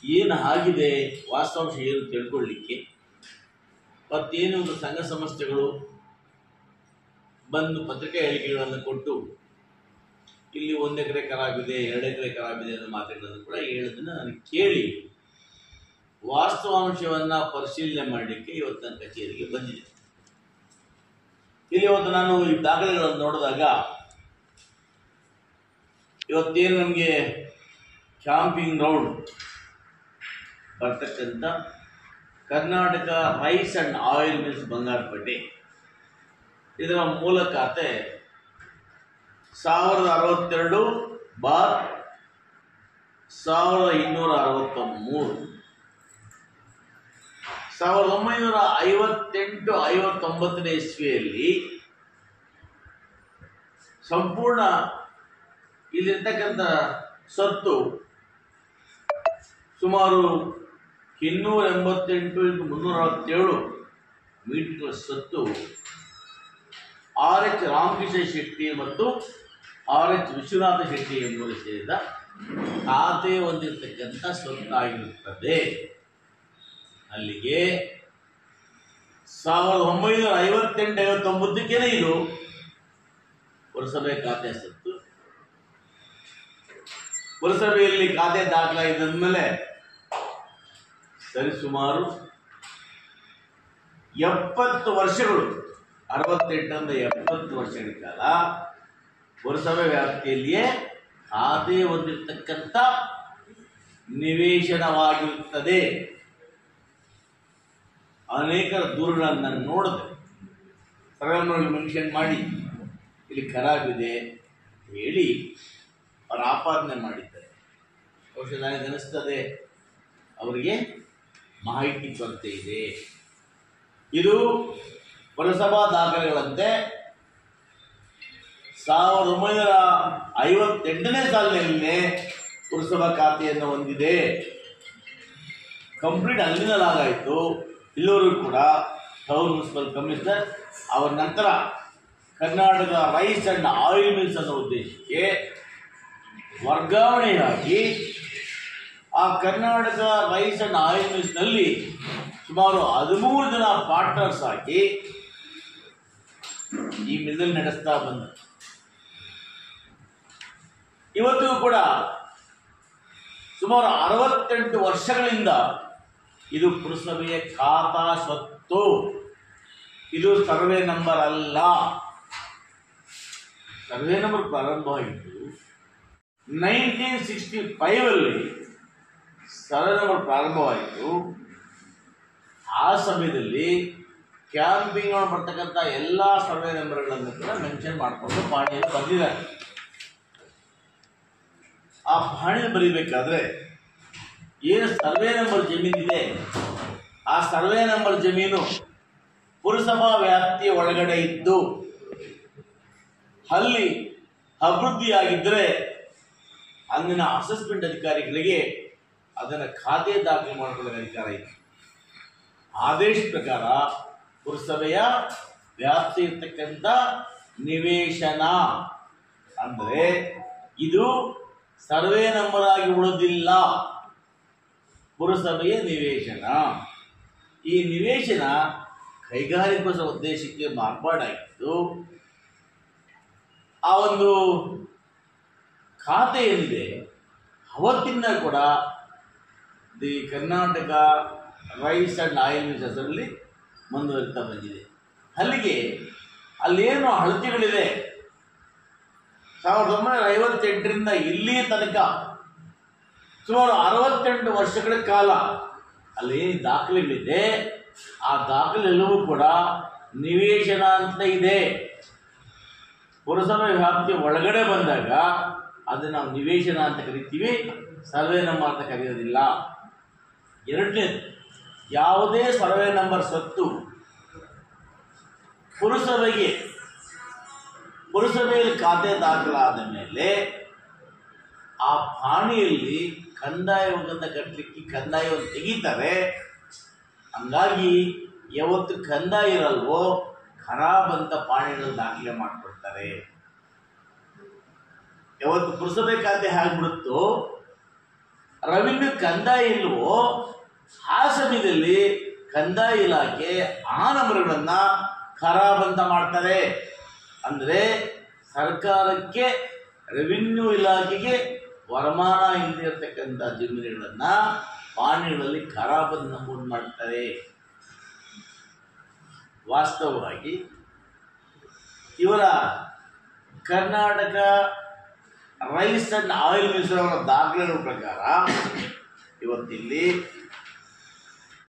ಏನು ಆಗಿದೆ, ವಾಸ್ತವಾಂಶ ಏನು ತಿಳ್ಕೊಳ್ಳಿಕ್ಕೆ, ಮತ್ತೇನು ಒಂದು ಸಂಘ ಸಂಸ್ಥೆಗಳು ಬಂದು ಪತ್ರಿಕಾ ಹೇಳಿಕೆಗಳನ್ನು ಕೊಟ್ಟು ಇಲ್ಲಿ 1 ಎಕರೆ ಖರಾಬಿದೆ 2 ಎಕರೆ ಖರಾಬಿದೆ ಅನ್ನೋ ಮಾತುಗಳನ್ನು ಕೂಡ ಹೇಳೋದನ್ನು ನನಗೆ ಕೇಳಿ ವಾಸ್ತವಾಂಶವನ್ನು ಪರಿಶೀಲನೆ ಮಾಡಲಿಕ್ಕೆ ಇವತ್ತು ನನ್ನ ಕಚೇರಿಗೆ ಬಂದಿದೆ. ಇಲ್ಲಿ ಇವತ್ತು ನಾನು ಈ ದಾಖಲೆಗಳನ್ನು ನೋಡಿದಾಗ ಇವತ್ತೇನು ನಮಗೆ ಕ್ಯಾಂಪಿಂಗ್ ಗ್ರೌಂಡ್ ಬರ್ತಕ್ಕಂಥ Karnataka rice and oil mills Bangarapete, ಇದರ ಮೂಲ ಖಾತೆ 1062/1263. 1958-59 ಇಸ್ವಿಯಲ್ಲಿ ಸಂಪೂರ್ಣ ಇಲ್ಲಿರ್ತಕ್ಕಂಥ ಸತ್ತು ಸುಮಾರು 288x347 ಮೀಟರ್ಗಳ ಸತ್ತು RH ರಾಮಕೃಷ್ಣ ಶೆಟ್ಟಿ ಮತ್ತು RH ವಿಶ್ವನಾಥ ಶೆಟ್ಟಿ ಎಂಬುವರು ಸೇರಿದ ಖಾತೆ ಹೊಂದಿರತಕ್ಕಂಥ ಸ್ವತ್ತಾಗಿರುತ್ತದೆ. ಅಲ್ಲಿಗೆ 1958-59 ಇದು ಪುರಸಭೆ ಖಾತೆ ಸತ್ತು. ಪುರಸಭೆಯಲ್ಲಿ ಖಾತೆ ದಾಖಲಾಗಿದ್ದ ಮೇಲೆ ಸರಿಸುಮಾರು 70 ವರ್ಷಗಳು, 68ರಿಂದ 70 ವರ್ಷಗಳ ಕಾಲ ಪುರಸಭೆ ವ್ಯಾಪ್ತಿಯಲ್ಲಿಯೇ ಖಾತೆ ಹೊಂದಿರತಕ್ಕಂಥ ನಿವೇಶನವಾಗಿರುತ್ತದೆ. ಅನೇಕ ದೂರುಗಳನ್ನು ನೋಡಿದೆ, ಸರ್ವೆನಲ್ಲಿ ಮೆನ್ಷನ್ ಮಾಡಿ ಇಲ್ಲಿ ಖರಾಬಿದೆ ಹೇಳಿ ಅವರು ಆಪಾದನೆ ಮಾಡಿದ್ದಾರೆ. ಬಹುಶಃ ನನಗೆ ಅನಿಸ್ತದೆ ಅವರಿಗೆ ಮಾಹಿತಿ ಕೊರತೆ ಇದೆ. ಇದು ಪುರಸಭಾ ದಾಖಲೆಗಳಂತೆ 1958ನೇ ಸಾಲಿನಲ್ಲೇ ಪುರಸಭಾ ಖಾತೆಯನ್ನು ಹೊಂದಿದೆ. ಕಂಪ್ಲೀಟ್ ಅಲ್ಲಿನಲ್ಲಾಗಾಯಿತು. ಇಲ್ಲವರು ಕೂಡ ಟೌನ್ ಮುನ್ಸಿಪಲ್ ಕಮಿಷನರ್, ಅವರ ನಂತರ Karnataka rice and oil mills ಅನ್ನೋ ಉದ್ದೇಶಕ್ಕೆ ವರ್ಗಾವಣೆಯಾಗಿ ಆ ಕರ್ನಾಟಕ ರೈಸ್ ಅಂಡ್ ಆಯಿಲ್ ಮಿಲ್ಸ್ನಲ್ಲಿ ಸುಮಾರು 13 ಜನ ಪಾರ್ಟ್ನರ್ಸ್ ಆಗಿ ಈ ಮಿಲ್ ನಡೆಸ್ತಾ ಬಂದ. ಇವತ್ತಿಗೂ ಕೂಡ ಸುಮಾರು 68 ವರ್ಷಗಳಿಂದ ಇದು ಪುರಸಭೆಯ ಖಾತಾ ಸ್ವತ್ತು. ಇದು ಸರ್ವೆ ನಂಬರ್ ಅಲ್ಲ. ಸರ್ವೆ ನಂಬರ್ ಪ್ರಾರಂಭವಾಗಿದ್ದು 1965 ಸರ್ವೆ ನಂಬರ್ ಪ್ರಾರಂಭವಾಯಿತು. ಆ ಸಮಯದಲ್ಲಿ ಕ್ಯಾಂಪಿಂಗ್ ಬರ್ತಕ್ಕಂಥ ಎಲ್ಲ ಸರ್ವೆ ನಂಬರ್ಗಳನ್ನು ಕೂಡ ಮೆನ್ಷನ್ ಮಾಡಿಕೊಂಡು ಪಾಣಿಯನ್ನು ಬರೆದಿದ್ದಾರೆ. ಆ ಪಾಣಿ ಬರೀಬೇಕಾದ್ರೆ ಏನು ಸರ್ವೆ ನಂಬರ್ ಜಮೀನಿದೆ, ಆ ಸರ್ವೆ ನಂಬರ್ ಜಮೀನು ಪುರಸಭಾ ವ್ಯಾಪ್ತಿಯ ಒಳಗಡೆ ಇದ್ದು ಅಲ್ಲಿ ಅಭಿವೃದ್ಧಿಯಾಗಿದ್ದರೆ ಅಂದಿನ ಅಸೆಸ್ಮೆಂಟ್ ಅಧಿಕಾರಿಗಳಿಗೆ ಅದನ್ನು ಖಾತೆ ದಾಖಲೆ ಮಾಡಿಕೊಳ್ಳೋ ಅಧಿಕಾರ ಇದೆ. ಆದೇಶ ಪ್ರಕಾರ ಪುರಸಭೆಯ ವ್ಯಾಪ್ತಿ ಇರ್ತಕ್ಕಂಥ ನಿವೇಶನ ಅಂದರೆ ಇದು ಸರ್ವೆ ನಂಬರ್ ಆಗಿ ಉಳಿದಿಲ್ಲ, ಪುರಸಭೆಯ ನಿವೇಶನ. ಈ ನಿವೇಶನ ಕೈಗಾರಿಕೋತ್ಸವ ಉದ್ದೇಶಕ್ಕೆ ಮಾರ್ಪಾಡಾಗಿದ್ದು ಆ ಒಂದು ಖಾತೆ ಏನಿದೆ ಅವತ್ತಿಂದ ಕೂಡ the Karnataka rice and oil mills ಹೆಸರಲ್ಲಿ ಮುಂದುವರಿತಾ ಬಂದಿದೆ. ಅಲ್ಲಿಗೆ ಅಲ್ಲೇನು ಅಳತೆಗಳಿದೆ 1958ರಿಂದ ಇಲ್ಲಿಯ ತನಕ ಸುಮಾರು 68 ವರ್ಷಗಳ ಕಾಲ ಅಲ್ಲೇನು ದಾಖಲೆಗಳಿದೆ ಆ ದಾಖಲೆಲ್ಲವೂ ಕೂಡ ನಿವೇಶನ ಅಂತ ಇದೆ. ಪುರಸಭೆ ವ್ಯಾಪ್ತಿಯ ಒಳಗಡೆ ಬಂದಾಗ ಅದನ್ನು ನಾವು ನಿವೇಶನ ಅಂತ ಕರಿತೀವಿ, ಸರ್ವೆ ನಂಬರ್ ಅಂತ ಕರೆಯೋದಿಲ್ಲ. ಎರಡನೇದು, ಯಾವುದೇ ಸರ್ವೆ ನಂಬರ್ ಸತ್ತು ಪುರಸಭೆಯಲ್ಲಿ ಖಾತೆ ದಾಖಲಾದ ಮೇಲೆ ಆ ಪಾಣಿಯಲ್ಲಿ ಕಂದಾಯವನ್ನು ಕಟ್ಟಲಿಕ್ಕೆ ಕಂದಾಯವನ್ನು ತೆಗೀತಾರೆ. ಹಂಗಾಗಿ ಯಾವತ್ತು ಕಂದಾಯ ಇರಲ್ವೋ ಖರಾಬ್ ಅಂತ ಪಾಣಿಗಳನ್ನು ದಾಖಲೆ ಮಾಡಿಕೊಡ್ತಾರೆ. ಯಾವತ್ತು ಪುರಸಭೆ ಖಾತೆ ಆಗ್ಬಿಡುತ್ತೋ ರೆವಿನ್ಯೂ ಕಂದಾಯ ಇಲ್ವೋ ಆ ಸಮಯದಲ್ಲಿ ಕಂದಾಯ ಇಲಾಖೆ ಆ ನಂಬರ್ಗಳನ್ನು ಖರಾಬಂತ ಮಾಡ್ತಾರೆ. ಅಂದರೆ ಸರ್ಕಾರಕ್ಕೆ ರೆವಿನ್ಯೂ ಇಲಾಖೆಗೆ ವರಮಾನ ಇಲ್ಲದಿರತಕ್ಕಂಥ ಜಮೀನುಗಳನ್ನು ಪಾಣಿಗಳಲ್ಲಿ ಖರಾಬಂದು ನಮೂದು ಮಾಡ್ತಾರೆ. ವಾಸ್ತವವಾಗಿ ಇವರ Karnataka rice and oil mills ಅವರ ದಾಖಲೆಗಳ ಪ್ರಕಾರ ಇವತ್ತಿಲ್ಲಿ